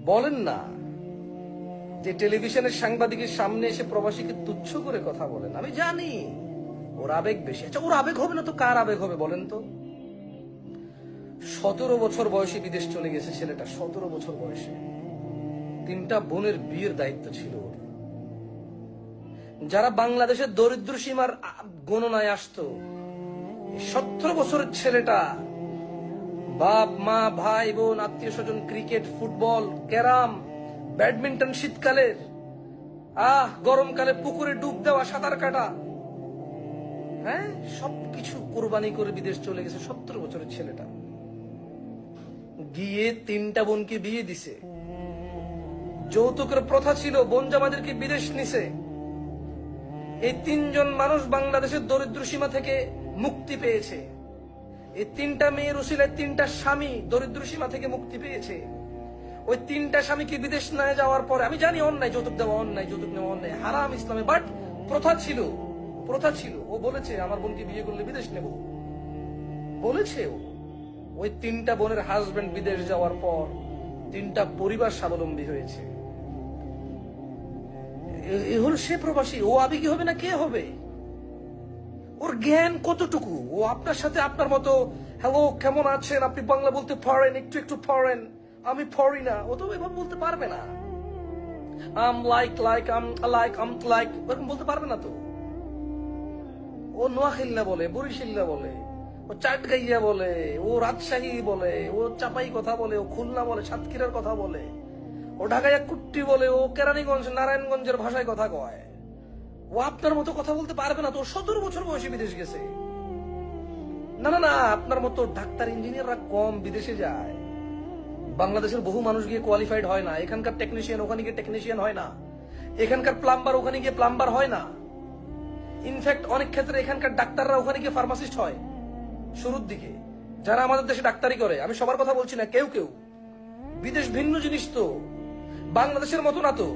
বলেন না যে টেলিভিশনের সাংবাদিকের সামনে এসে প্রবাসীকে তুচ্ছ করে কথা বলেন। আমি জানি ওর আবেগ বেশি। আচ্ছা, ওর আবেগ হবে না তো কার আবেগ হবে বলেন তো? 17 বছর বয়সে বিদেশ চলে গেছে ছেলেটা, 17 বছর বয়সে। 3টা বোনের বিয়ের দায়িত্ব ছিল ওর। যারা বাংলাদেশের দরিদ্র সীমার গণনায় আসতো, 17 বছরের ছেলেটা বাপ মা ভাই বোন আত্মীয় স্বজন, ক্রিকেট ফুটবল ক্যারাম ব্যাডমিন্টন, শীতকালের গরমকালে পুকুরে ডুব দেওয়া, সাঁতার কাটা, হ্যাঁ সবকিছু কোরবানি করে বিদেশ চলে গেছে 17 বছরের ছেলেটা। গিয়ে 3টা বোনকে বিয়ে দিছে। যৌতুকের প্রথা ছিল, বোন জামাদেরকে বিদেশ নিছে। এই 3জন মানুষ বাংলাদেশের দরিদ্র সীমা থেকে মুক্তি পেয়েছে। এই 3টা মেয়ের উসিলায় 3টা স্বামী দরিদ্র সীমা থেকে মুক্তি পেয়েছে। ওই 3টা স্বামীকে বিদেশ নিয়ে যাওয়ার পরে, আমি জানি অন্যায়, যৌতুক দেওয়া অন্যায়, যৌতুক নেওয়া অন্যায়, হারাম ইসলামে, বাট প্রথা ছিল। ও বলেছে আমার বোনকে বিয়ে করলে বিদেশ নেব, বলেছে ও। ওই 3টা বোনের হাজবেন্ড বিদেশ যাওয়ার পর 3টা পরিবার স্বাবলম্বী হয়েছে। এ হল সে প্রবাসী। ও আবেগী হবে না কে হবে? ওর জ্ঞান কতটুকু? ও আপনার সাথে আপনার মতো হ্যালো কেমন আছেন, আপনি বাংলা বলতে পারেন, একটু একটু পারেন, আমি পারি না, ও তো এভাবে বলতে পারবে না। আম লাইক এরকম বলতে পারবে না তো। ও নোয়াখাইল্লা বলে, বরিশাল্লা বলে, ও চাটগাইয়া বলে, ও রাজশাহী বলে, ও চাপাই কথা বলে, ও খুলনা বলে, সাতক্ষীরার কথা বলে, ও ঢাকাইয়া কুট্টি বলে, ও কেরানীগঞ্জ নারায়ণগঞ্জের ভাষায় কথা কয়। ও আপনার মতো কথা বলতে পারবে না তো। 17 বছর বয়সে বিদেশ গেছে। না, আপনার মতো ডাক্তার ইঞ্জিনিয়াররা কম বিদেশে যায়। বাংলাদেশের বহু মানুষ গিয়ে কোয়ালিফাইড হয় না। এখানকার টেকনিশিয়ান ওখানে গিয়ে টেকনিশিয়ান হয় না। এখানকার প্লাম্বার ওখানে গিয়ে প্লাম্বার হয় না। ইনফ্যাক্ট অনেক ক্ষেত্রে এখানকার ডাক্তাররা ওখানে গিয়ে ফার্মাসিস্ট হয় শুরুর দিকে, যারা আমাদের দেশে ডাক্তারি করে। আমি সবার কথা বলছি না, কেউ বিদেশ ভিন্ন জিনিস তো, বাংলাদেশের মতো না তো।